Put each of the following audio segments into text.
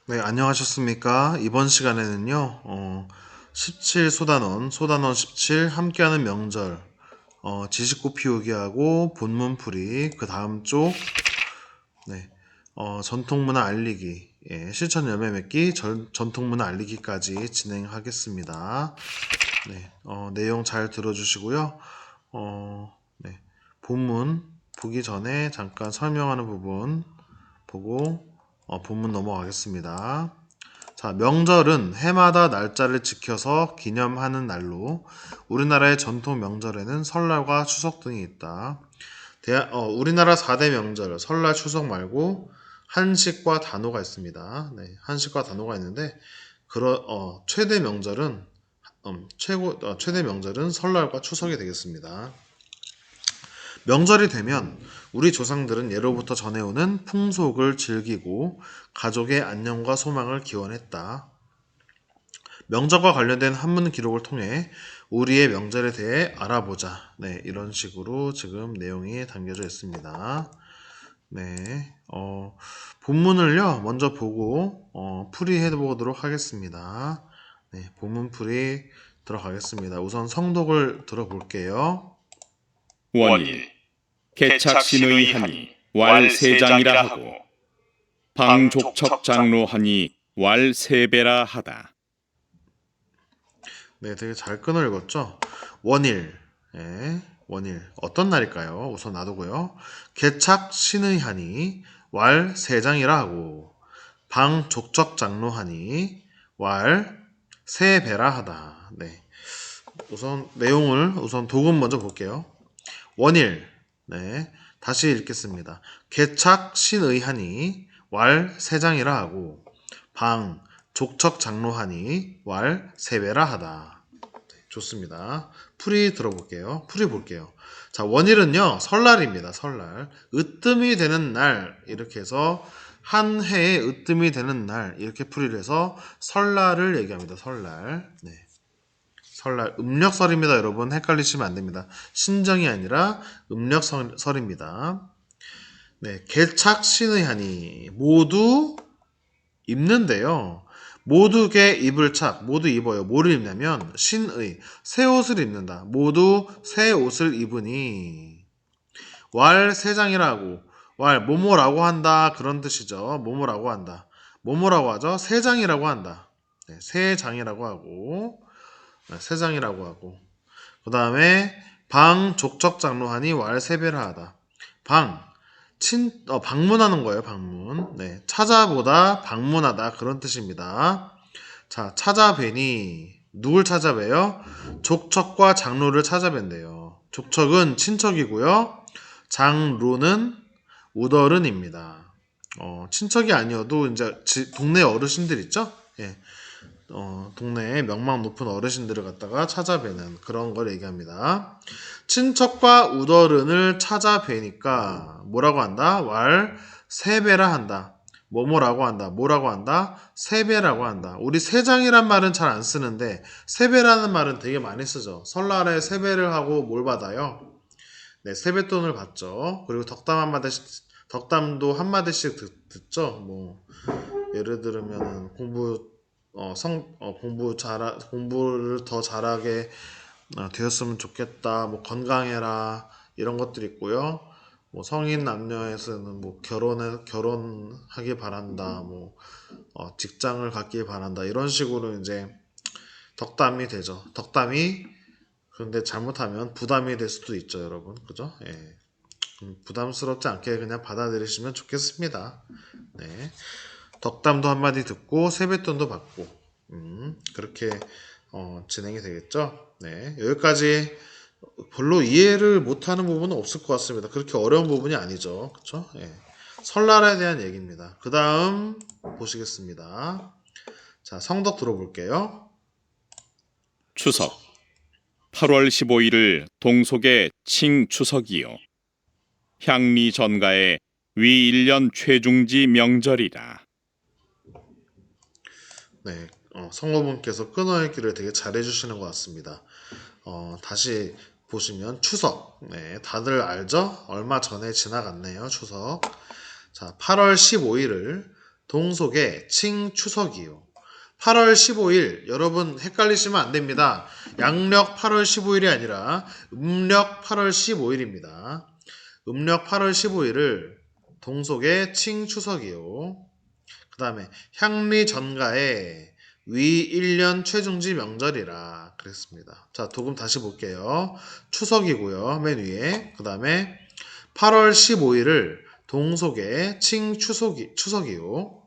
네, 안녕하셨습니까? 이번 시간에는요, 17 소단원 17, 함께하는 명절, 지식구 피우기하고 본문풀이, 그 다음 쪽, 네, 전통문화 알리기, 예, 실천 열매 맺기, 전통문화 알리기까지 진행하겠습니다. 네, 내용 잘 들어주시고요. 네, 본문 보기 전에 잠깐 설명하는 부분 보고, 본문 넘어가겠습니다. 자, 명절은 해마다 날짜를 지켜서 기념하는 날로 우리나라의 전통 명절에는 설날과 추석 등이 있다. 우리나라 4대 명절, 설날, 추석 말고 한식과 단오가 있습니다. 네, 한식과 단오가 있는데 최대 명절은 설날과 추석이 되겠습니다. 명절이 되면 우리 조상들은 예로부터 전해오는 풍속을 즐기고 가족의 안녕과 소망을 기원했다. 명절과 관련된 한문 기록을 통해 우리의 명절에 대해 알아보자. 네, 이런 식으로 지금 내용이 담겨져 있습니다. 네, 본문을요, 먼저 보고, 풀이해 보도록 하겠습니다. 네, 본문 풀이 들어가겠습니다. 우선 성독을 들어볼게요. 원일 개착신의 하니 왈세장이라 하고 방족척 장로하니 왈세배라 하다. 네, 되게 잘 끊어 읽었죠? 원일, 예, 원일. 어떤 날일까요? 우선 놔두고요. 개착 신의 하니, 왈 세장이라 하고, 방 족적 장로하니, 왈 세배라 하다. 네. 우선 독음 먼저 볼게요. 원일, 네. 다시 읽겠습니다. 개착 신의 하니, 왈 세장이라 하고, 방 족척 장로하니 왈 세배라 하다. 좋습니다. 풀이 들어볼게요. 풀이 볼게요. 자, 원일은요, 설날입니다. 설날. 으뜸이 되는 날. 이렇게 해서 한 해에 으뜸이 되는 날. 이렇게 풀이를 해서 설날을 얘기합니다. 설날. 네. 설날. 음력설입니다. 여러분. 헷갈리시면 안 됩니다. 신정이 아니라 음력설입니다. 네. 개착신의 하니. 모두 입는데요. 모두게 입을 착, 모두 입어요. 뭐를 입냐면 신의, 새 옷을 입는다. 모두 새 옷을 입으니 왈 세장이라고, 왈 모모라고 한다 그런 뜻이죠. 모모라고 한다. 모모라고 하죠. 세장이라고 한다. 네, 세장이라고 하고, 네, 세장이라고 하고. 그 다음에 방 족적 장로하니 왈 세배라 하다. 방 방문하는 거예요, 방문. 네, 찾아보다, 방문하다, 그런 뜻입니다. 자, 찾아뵈니, 누굴 찾아뵈요? 족척과 장로를 찾아뵌대요. 족척은 친척이고요. 장로는 우더른입니다. 친척이 아니어도 이제 동네 어르신들 있죠? 예. 동네에 명망 높은 어르신들을 갖다가 찾아뵈는 그런 걸 얘기합니다. 친척과 우더른을 찾아뵈니까 뭐라고 한다? 왈 세배라 한다. 뭐뭐라고 한다. 뭐라고 한다? 세배라고 한다. 우리 세장이란 말은 잘 안 쓰는데 세배라는 말은 되게 많이 쓰죠. 설날에 세배를 하고 뭘 받아요? 네, 세뱃돈을 받죠. 그리고 덕담도 한마디씩 듣죠. 뭐 예를 들면 공부를 더 잘하게 되었으면 좋겠다. 뭐 건강해라 이런 것들이 있고요. 뭐 성인 남녀에서는 뭐 결혼하길 바란다. 뭐 직장을 갖길 바란다. 이런 식으로 이제 덕담이 되죠. 덕담이 그런데 잘못하면 부담이 될 수도 있죠, 여러분. 그죠? 예. 부담스럽지 않게 그냥 받아들이시면 좋겠습니다. 네. 덕담도 한마디 듣고 세뱃돈도 받고 그렇게 진행이 되겠죠. 네, 여기까지 별로 이해를 못하는 부분은 없을 것 같습니다. 그렇게 어려운 부분이 아니죠. 그렇죠? 예. 설날에 대한 얘기입니다. 그 다음 보시겠습니다. 자, 성덕 들어볼게요. 추석 8월 15일을 동속의 칭추석이요 향리 전가의 위 1년 최중지 명절이라. 네, 성우분께서 끊어읽기를 되게 잘해주시는 것 같습니다. 다시 보시면 추석. 네, 다들 알죠? 얼마 전에 지나갔네요, 추석. 자, 8월 15일을 동속의 칭추석이요. 8월 15일 여러분 헷갈리시면 안 됩니다. 양력 8월 15일이 아니라 음력 8월 15일입니다. 음력 8월 15일을 동속의 칭추석이요. 그 다음에 향리전가에 위 1년 최중지 명절이라 그랬습니다. 자, 도금 다시 볼게요. 추석이고요. 맨 위에. 그 다음에 8월 15일을 동속의 추석이요.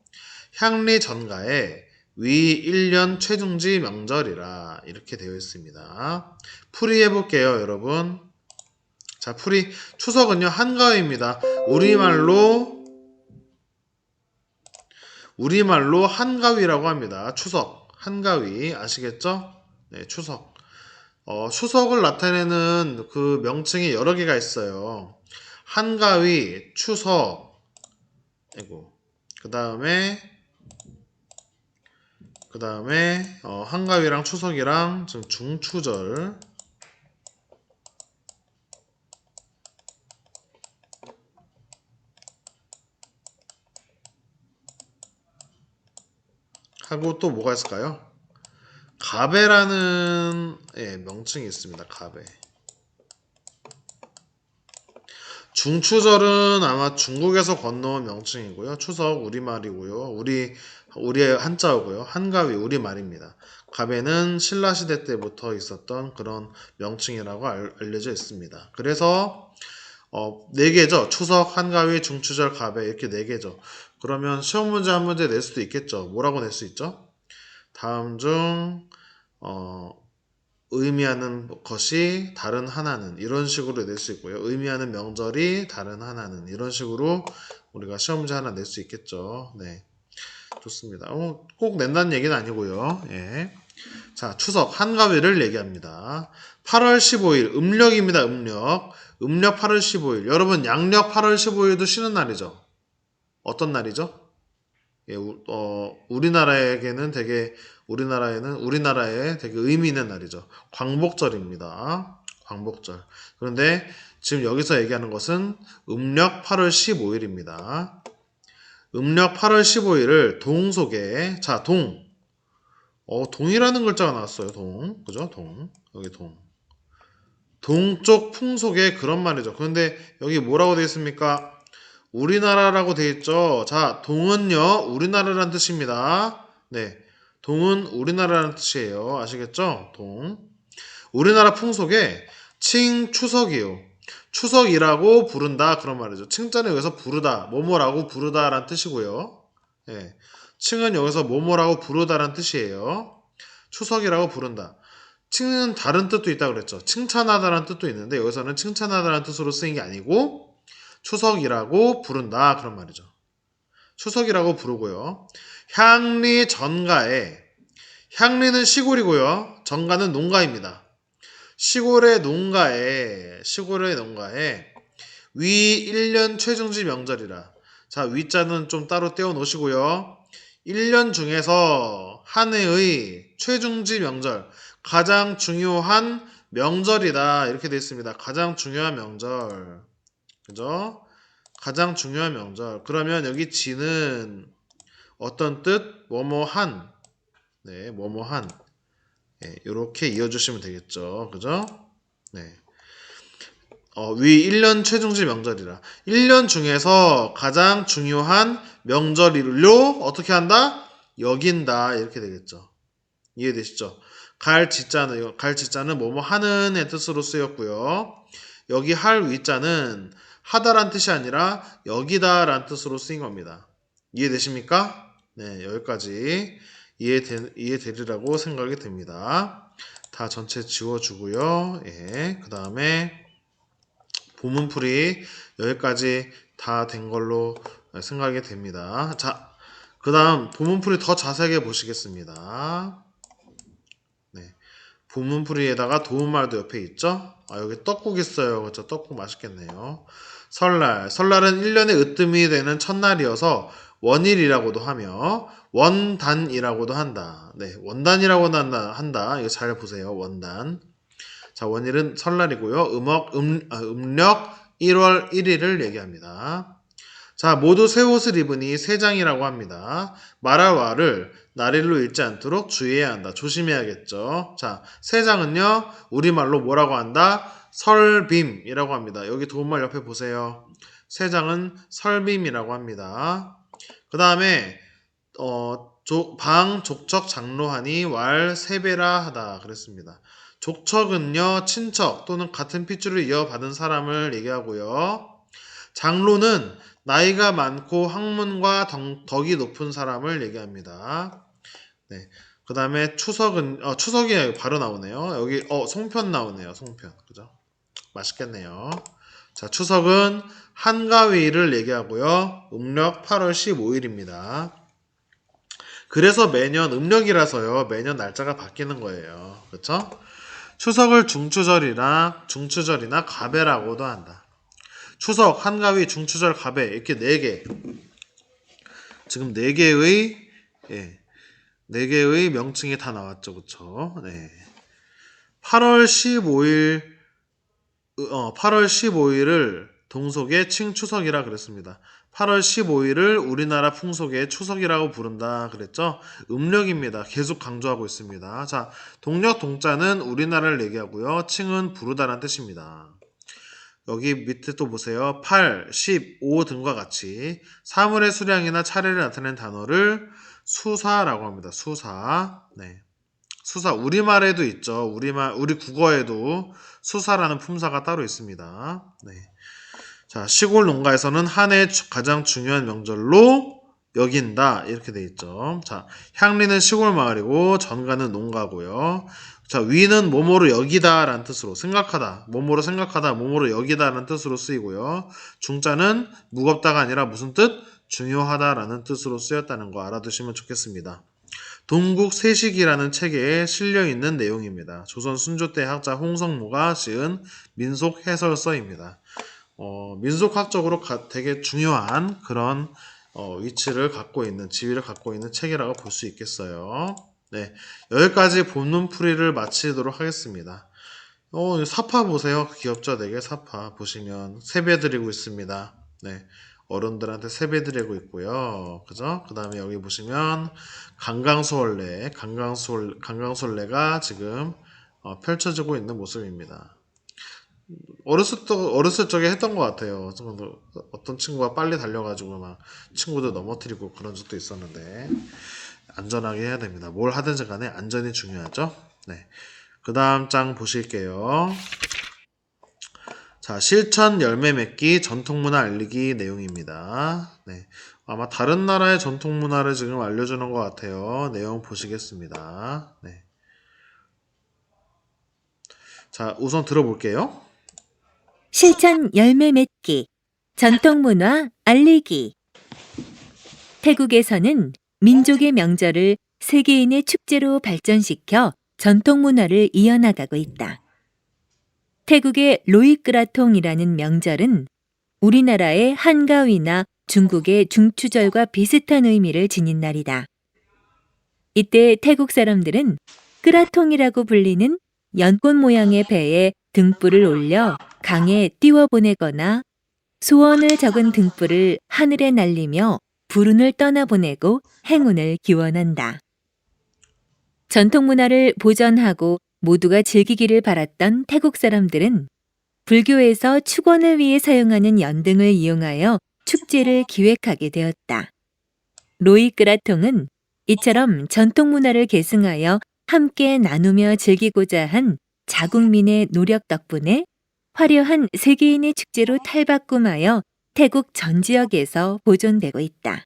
향리전가에 위 1년 최중지 명절이라 이렇게 되어 있습니다. 풀이 해볼게요, 여러분. 자, 풀이. 추석은요, 한가위입니다. 우리말로 한가위라고 합니다. 추석, 한가위 아시겠죠? 네, 추석. 추석을 나타내는 그 명칭이 여러 개가 있어요. 한가위, 추석, 그 다음에 한가위랑 추석이랑 지금 중추절, 하고 또 뭐가 있을까요? 가베라는 명칭이 있습니다. 가베. 중추절은 아마 중국에서 건너온 명칭이고요. 추석 우리말이고요. 우리의 한자어고요. 한가위 우리말입니다. 가베는 신라시대 때부터 있었던 그런 명칭이라고 알려져 있습니다. 그래서 네 개죠. 추석, 한가위, 중추절, 가베 이렇게 네 개죠. 그러면 시험 문제 한 문제 낼 수도 있겠죠. 뭐라고 낼 수 있죠? 다음 중 의미하는 것이 다른 하나는 이런 식으로 낼 수 있고요. 의미하는 명절이 다른 하나는 이런 식으로 우리가 시험 문제 하나 낼 수 있겠죠. 네, 좋습니다. 꼭 낸다는 얘기는 아니고요. 예. 자, 추석 한가위를 얘기합니다. 8월 15일 음력입니다. 음력 8월 15일. 여러분 양력 8월 15일도 쉬는 날이죠. 어떤 날이죠? 예, 우리나라에 되게 의미 있는 날이죠. 광복절입니다. 광복절. 그런데 지금 여기서 얘기하는 것은 음력 8월 15일입니다. 음력 8월 15일을 동속에, 자, 동이라는 글자가 나왔어요. 그죠? 여기 동쪽 풍속의 그런 말이죠. 그런데 여기 뭐라고 되어 있습니까? 우리나라라고 되어 있죠. 자, 동은요, 우리나라라는 뜻입니다. 네. 동은 우리나라라는 뜻이에요. 아시겠죠? 우리나라 풍속에 칭추석이요. 추석이라고 부른다. 그런 말이죠. 칭자는 여기서 부르다, 뭐뭐라고 부르다라는 뜻이고요. 네. 칭은 여기서 뭐뭐라고 부르다라는 뜻이에요. 추석이라고 부른다. 칭은 다른 뜻도 있다고 그랬죠. 칭찬하다라는 뜻도 있는데 여기서는 칭찬하다라는 뜻으로 쓰인 게 아니고 추석이라고 부른다 그런 말이죠. 추석이라고 부르고요. 향리전가에, 향리는 시골이고요. 전가는 농가입니다. 시골의 농가에 위 1년 최중지 명절이라. 자, 위자는 좀 따로 떼어 놓으시고요. 1년 중에서 한 해의 최중지 명절, 가장 중요한 명절이다 이렇게 되어 있습니다. 가장 중요한 명절. 그죠? 가장 중요한 명절. 그러면 여기 지는 어떤 뜻? 뭐뭐한. 네, 뭐뭐한. 네, 이렇게 이어주시면 되겠죠. 그죠? 네. 위 1년 최중지 명절이라. 1년 중에서 가장 중요한 명절로 어떻게 한다? 여긴다. 이렇게 되겠죠. 이해되시죠? 갈지자는 뭐뭐 하는의 뜻으로 쓰였고요. 여기 할 위자는 하다란 뜻이 아니라 여기다란 뜻으로 쓰인 겁니다. 이해되십니까? 네, 여기까지 이해되리라고 생각이 됩니다. 다 전체 지워주고요. 예, 그 다음에 보문풀이 여기까지 다 된 걸로 생각이 됩니다. 자, 그 다음 보문풀이 더 자세하게 보시겠습니다. 네, 보문풀이에다가 도움말도 옆에 있죠? 여기 떡국 있어요. 그렇죠? 떡국 맛있겠네요. 설날은 1년의 으뜸이 되는 첫날이어서 원일이라고도 하며 원단이라고도 한다. 네, 원단이라고 한다. 이거 잘 보세요. 원단. 자, 원일은 설날이고요. 음력 1월 1일을 얘기합니다. 자, 모두 새 옷을 입으니 세장이라고 합니다. 말할 와를 나릴로 읽지 않도록 주의해야 한다. 조심해야겠죠. 자, 세장은요, 우리말로 뭐라고 한다? 설빔이라고 합니다. 여기 도움말 옆에 보세요. 세장은 설빔이라고 합니다. 그 다음에, 방, 족척, 장로하니 왈, 세배라 하다. 그랬습니다. 족척은요, 친척 또는 같은 핏줄을 이어받은 사람을 얘기하고요. 장로는 나이가 많고 학문과 덕이 높은 사람을 얘기합니다. 네. 그 다음에 추석이 바로 나오네요. 여기, 송편 나오네요. 송편. 그죠? 맛있겠네요. 자, 추석은 한가위를 얘기하고요. 음력 8월 15일입니다. 그래서 매년 음력이라서요. 매년 날짜가 바뀌는 거예요. 그렇죠? 추석을 중추절이나 가배라고도 한다. 추석, 한가위, 중추절, 가배 이렇게 4개. 지금 4개의 예, 4개의 명칭이 다 나왔죠. 그쵸? 네. 8월 15일을 동속의 칭추석이라 그랬습니다. 8월 15일을 우리나라 풍속의 추석이라고 부른다 그랬죠? 음력입니다. 계속 강조하고 있습니다. 자, 동력 동자는 우리나라를 얘기하고요. 칭은 부르다란 뜻입니다. 여기 밑에 또 보세요. 8, 10, 5 등과 같이 사물의 수량이나 차례를 나타내는 단어를 수사라고 합니다. 수사. 네. 수사. 우리말에도 있죠. 우리 국어에도 수사라는 품사가 따로 있습니다. 네. 자, 시골 농가에서는 한 해 가장 중요한 명절로 여긴다. 이렇게 돼 있죠. 자, 향리는 시골 마을이고 전가는 농가고요. 자, 위는 뭐뭐로 여기다 라는 뜻으로 생각하다, 뭐뭐로 생각하다, 뭐뭐로 여기다 라는 뜻으로 쓰이고요. 중자는 무겁다가 아니라 무슨 뜻? 중요하다 라는 뜻으로 쓰였다는 거 알아두시면 좋겠습니다. 동국 세식이라는 책에 실려있는 내용입니다. 조선 순조 때 학자 홍성무가 지은 민속 해설서입니다. 민속학적으로 되게 중요한 그런 위치를 갖고 있는, 지위를 갖고 있는 책이라고 볼 수 있겠어요. 네, 여기까지 본문풀이를 마치도록 하겠습니다. 사파 보세요. 귀엽죠? 되게 사파 보시면 세배 드리고 있습니다. 네, 어른들한테 세배 드리고 있고요. 그죠? 그 다음에 여기 보시면 강강술래가 지금 펼쳐지고 있는 모습입니다. 어렸을 적에 했던 것 같아요. 어떤 친구가 빨리 달려가지고 막 친구들 넘어뜨리고 그런 적도 있었는데 안전하게 해야 됩니다. 뭘 하든지 간에 안전이 중요하죠. 네. 그 다음 장 보실게요. 자, 실천 열매 맺기 전통문화 알리기 내용입니다. 네. 아마 다른 나라의 전통문화를 지금 알려주는 것 같아요. 내용 보시겠습니다. 네. 자, 우선 들어볼게요. 실천 열매 맺기, 전통문화 알리기. 태국에서는 민족의 명절을 세계인의 축제로 발전시켜 전통문화를 이어나가고 있다. 태국의 로이끄라통이라는 명절은 우리나라의 한가위나 중국의 중추절과 비슷한 의미를 지닌 날이다. 이때 태국 사람들은 끄라통이라고 불리는 연꽃 모양의 배에 등불을 올려 강에 띄워보내거나 소원을 적은 등불을 하늘에 날리며 불운을 떠나보내고 행운을 기원한다. 전통문화를 보존하고 모두가 즐기기를 바랐던 태국 사람들은 불교에서 축원을 위해 사용하는 연등을 이용하여 축제를 기획하게 되었다. 로이끄라통은 이처럼 전통문화를 계승하여 함께 나누며 즐기고자 한 자국민의 노력 덕분에 화려한 세계인의 축제로 탈바꿈하여 태국 전 지역에서 보존되고 있다.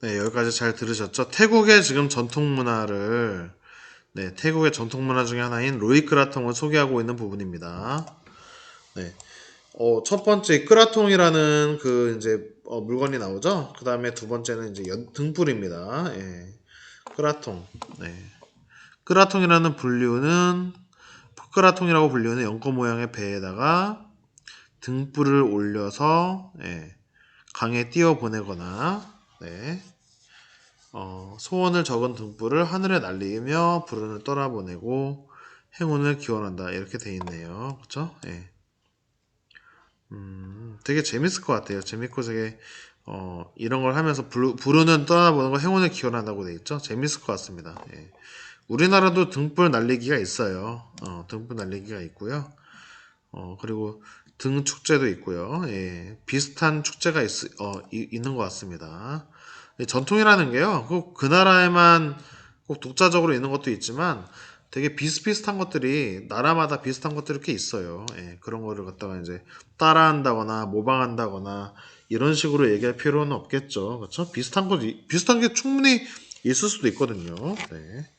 네, 여기까지 잘 들으셨죠? 태국의 지금 전통문화를, 네, 태국의 전통문화 중에 하나인 로이끄라통을 소개하고 있는 부분입니다. 네. 첫 번째 끄라통이라는 물건이 나오죠. 그 다음에 두 번째는 이제 등불입니다. 예. 끄라통. 네. 끄라통이라고 불리우는 연꽃 모양의 배에다가 등불을 올려서 강에 띄워 보내거나 소원을 적은 등불을 하늘에 날리며 불운을 떠나보내고 행운을 기원한다. 이렇게 돼 있네요. 그렇죠? 예. 되게 재밌을 것 같아요. 재밌고 되게 이런 걸 하면서 부르는 떠나보는 거 행운을 기원한다고 돼 있죠. 재밌을 것 같습니다. 예. 우리나라도 등불 날리기가 있어요. 등불 날리기가 있고요. 그리고 등 축제도 있고요. 예. 비슷한 축제가 있는 것 같습니다. 전통이라는 게요. 꼭 그 나라에만 꼭 독자적으로 있는 것도 있지만 되게 비슷비슷한 것들이 나라마다 비슷한 것들이 이렇게 있어요. 예, 그런 거를 갖다가 이제 따라한다거나 모방한다거나 이런 식으로 얘기할 필요는 없겠죠. 그렇죠? 비슷한 게 충분히 있을 수도 있거든요. 네.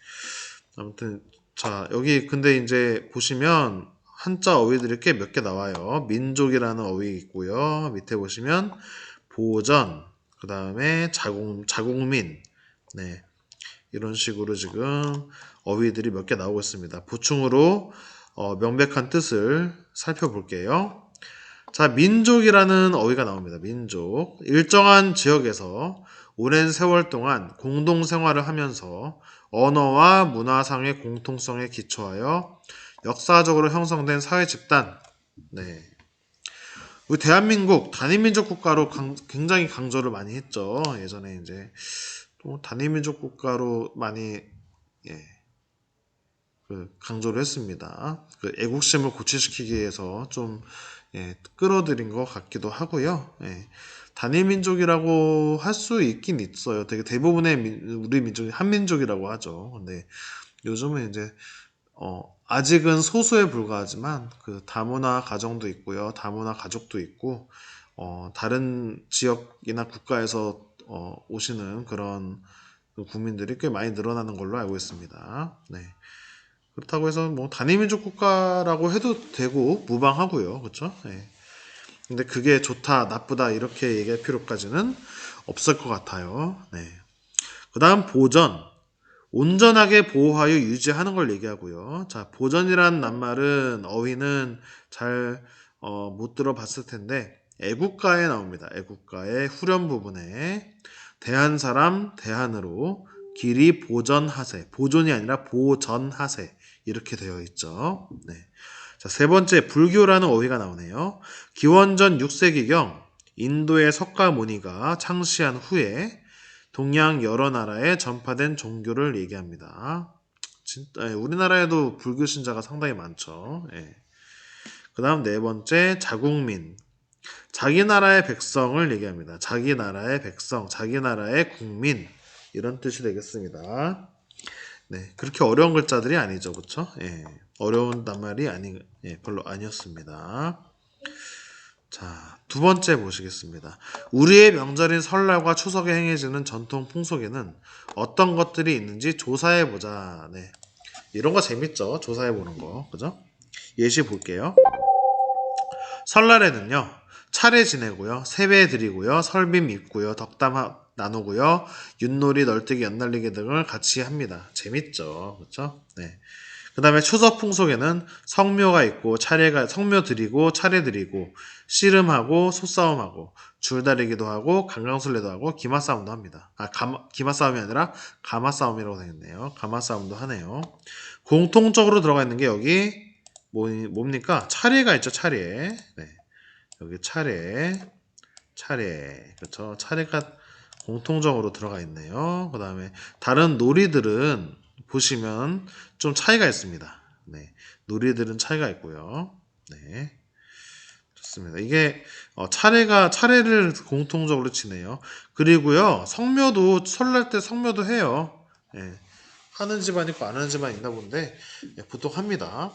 아무튼 자, 여기 근데 이제 보시면 한자 어휘들이 꽤 몇 개 나와요. 민족이라는 어휘 있고요. 밑에 보시면 보전, 그 다음에 자국민, 네, 이런 식으로 지금 어휘들이 몇 개 나오고 있습니다. 보충으로 명백한 뜻을 살펴볼게요. 자, 민족이라는 어휘가 나옵니다. 민족. 일정한 지역에서 오랜 세월 동안 공동 생활을 하면서 언어와 문화상의 공통성에 기초하여 역사적으로 형성된 사회 집단. 네. 우리 대한민국 단일민족 국가로 굉장히 강조를 많이 했죠. 예전에 이제 또 단일민족 국가로 많이 예, 강조를 했습니다. 그 애국심을 고취시키기 위해서 좀 끌어들인 것 같기도 하고요. 단일민족이라고 할 수 있긴 있어요. 되게 대부분의 우리 민족이 한민족이라고 하죠. 근데 요즘은 이제 아직은 소수에 불과하지만 그 다문화 가정도 있고요. 다문화 가족도 있고 다른 지역이나 국가에서 오시는 그런 국민들이 꽤 많이 늘어나는 걸로 알고 있습니다. 네. 그렇다고 해서 뭐 단일민족 국가라고 해도 되고 무방하고요. 그렇죠? 네. 근데 그게 좋다, 나쁘다 이렇게 얘기할 필요까지는 없을 것 같아요. 네. 그다음 보전. 온전하게 보호하여 유지하는 걸 얘기하고요. 자, 보전이란 낱말은 어휘는 잘 못 들어봤을 텐데 애국가에 나옵니다. 애국가의 후렴 부분에 대한 사람 대한으로 길이 보전하세. 보존이 아니라 보전하세. 이렇게 되어 있죠. 네. 자, 세 번째 불교라는 어휘가 나오네요. 기원전 6세기경 인도의 석가모니가 창시한 후에 동양 여러 나라에 전파된 종교를 얘기합니다. 우리나라에도 불교 신자가 상당히 많죠. 예. 그 다음 네 번째 자국민. 자기 나라의 백성을 얘기합니다. 자기 나라의 백성, 자기 나라의 국민 이런 뜻이 되겠습니다. 네, 그렇게 어려운 글자들이 아니죠, 그렇죠? 예, 어려운 낱말이 별로 아니었습니다. 자, 두 번째 보시겠습니다. 우리의 명절인 설날과 추석에 행해지는 전통 풍속에는 어떤 것들이 있는지 조사해 보자. 네, 이런 거 재밌죠? 조사해 보는 거, 그죠? 예시 볼게요. 설날에는요, 차례 지내고요, 세배 드리고요, 설빔 입고요, 덕담 나누고요, 윷놀이, 널뛰기, 연날리기 등을 같이 합니다. 재밌죠, 그렇죠? 네. 그 다음에 추석 풍속에는 성묘가 있고 성묘 드리고 차례 드리고 씨름하고 소싸움하고 줄다리기도 하고 강강술래도 하고 기마싸움도 합니다. 기마싸움이 아니라 가마싸움이라고 되겠네요. 가마싸움도 하네요. 공통적으로 들어가 있는 게 여기 뭡니까? 차례가 있죠. 차례. 네. 여기 차례. 그렇죠. 차례가 공통적으로 들어가 있네요. 그 다음에 다른 놀이들은 보시면 좀 차이가 있습니다. 네. 놀이들은 차이가 있고요. 네. 좋습니다. 이게 차례를 공통적으로 치네요. 그리고요. 성묘도 설날 때 성묘도 해요. 네. 하는 집안 있고 안 하는 집안 있나 본데 보통 합니다.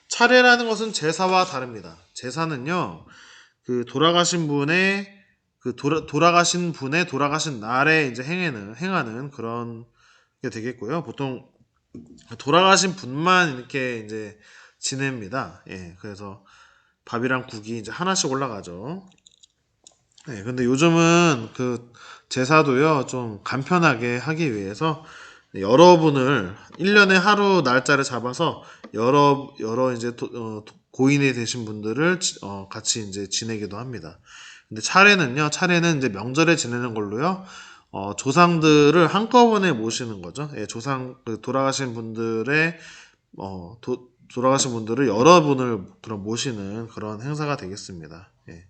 차례라는 것은 제사와 다릅니다. 제사는요. 그 돌아가신 분의 돌아가신 날에 이제 행하는 그런 게 되겠고요. 보통 돌아가신 분만 이렇게 이제 지냅니다. 예, 그래서 밥이랑 국이 이제 하나씩 올라가죠. 네, 근데 요즘은 그 제사도요, 좀 간편하게 하기 위해서 여러분을 1년에 하루 날짜를 잡아서 여러 이제 고인이 되신 분들을 같이 이제 지내기도 합니다. 근데 차례는 이제 명절에 지내는 걸로요. 조상들을 한꺼번에 모시는 거죠. 예, 돌아가신 분들의 돌아가신 분들을 여러분을 그런 모시는 그런 행사가 되겠습니다. 예.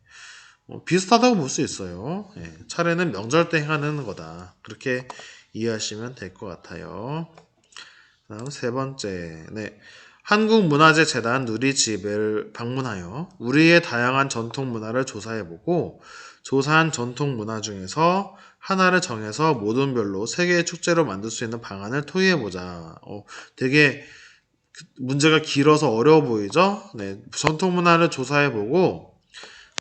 비슷하다고 볼 수 있어요. 예. 차례는 명절 때 행하는 거다. 그렇게 이해하시면 될 것 같아요. 다음 세 번째, 네. 한국문화재재단 누리집을 방문하여 우리의 다양한 전통 문화를 조사해보고 조사한 전통 문화 중에서 하나를 정해서 모든별로 세계의 축제로 만들 수 있는 방안을 토의해보자. 되게 문제가 길어서 어려워 보이죠? 네. 전통 문화를 조사해보고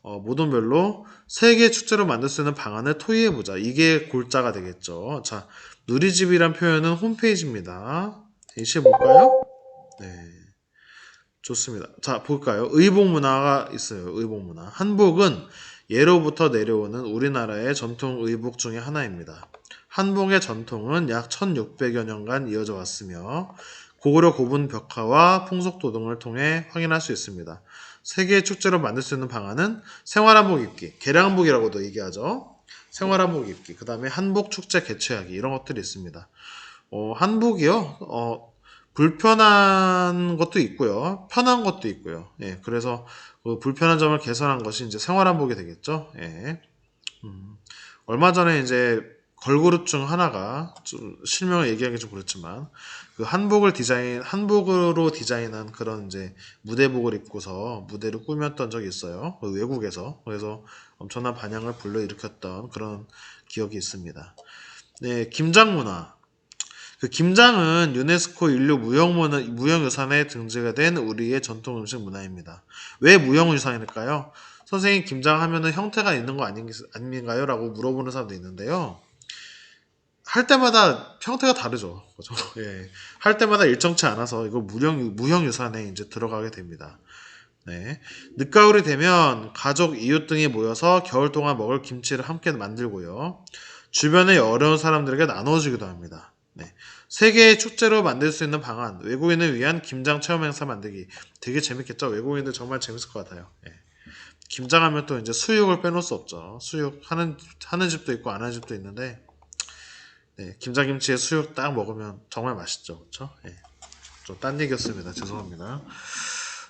모든별로 세계 축제로 만들 수 있는 방안을 토의해보자. 이게 골자가 되겠죠. 자, 누리집이란 표현은 홈페이지입니다. 이시 볼까요? 네. 좋습니다. 자, 볼까요? 의복 문화가 있어요. 의복 문화. 한복은 예로부터 내려오는 우리나라의 전통 의복 중에 하나입니다. 한복의 전통은 약 1600여 년간 이어져 왔으며 고구려 고분 벽화와 풍속도 등을 통해 확인할 수 있습니다. 세계 축제로 만들 수 있는 방안은 생활한복 입기, 개량한복이라고도 얘기하죠. 생활한복 입기, 그 다음에 한복 축제 개최하기 이런 것들이 있습니다. 한복이요. 불편한 것도 있고요. 편한 것도 있고요. 예, 그래서 그 불편한 점을 개선한 것이 이제 생활한복이 되겠죠. 예. 얼마 전에 이제 걸그룹 중 하나가 좀 실명을 얘기하기 좀 그렇지만 그 한복으로 디자인한 그런 이제 무대복을 입고서 무대를 꾸몄던 적이 있어요. 그 외국에서. 그래서 엄청난 반향을 불러일으켰던 그런 기억이 있습니다. 네, 김장 문화. 그 김장은 유네스코 인류 무형유산에 등재가 된 우리의 전통 음식 문화입니다. 왜 무형유산일까요? 선생님 김장하면은 형태가 있는 거 아닌가요? 라고 물어보는 사람도 있는데요. 할 때마다 형태가 다르죠. 그죠? 예. 할 때마다 일정치 않아서 이거 무형유산에 이제 들어가게 됩니다. 네. 늦가을이 되면 가족, 이웃 등이 모여서 겨울 동안 먹을 김치를 함께 만들고요. 주변의 어려운 사람들에게 나눠주기도 합니다. 네. 세계의 축제로 만들 수 있는 방안, 외국인을 위한 김장 체험 행사 만들기. 되게 재밌겠죠? 외국인들 정말 재밌을 것 같아요. 예. 김장하면 또 이제 수육을 빼놓을 수 없죠. 수육 하는 집도 있고 안 하는 집도 있는데, 네. 김장김치에 수육 딱 먹으면 정말 맛있죠. 그렇죠? 예. 좀 딴 얘기였습니다. 죄송합니다.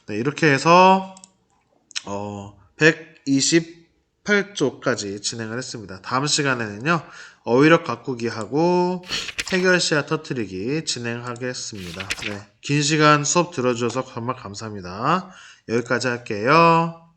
네, 이렇게 해서 128쪽까지 진행을 했습니다. 다음 시간에는요. 어휘력 가꾸기하고 해결시야 터뜨리기 진행하겠습니다. 네, 긴 시간 수업 들어주셔서 정말 감사합니다. 여기까지 할게요.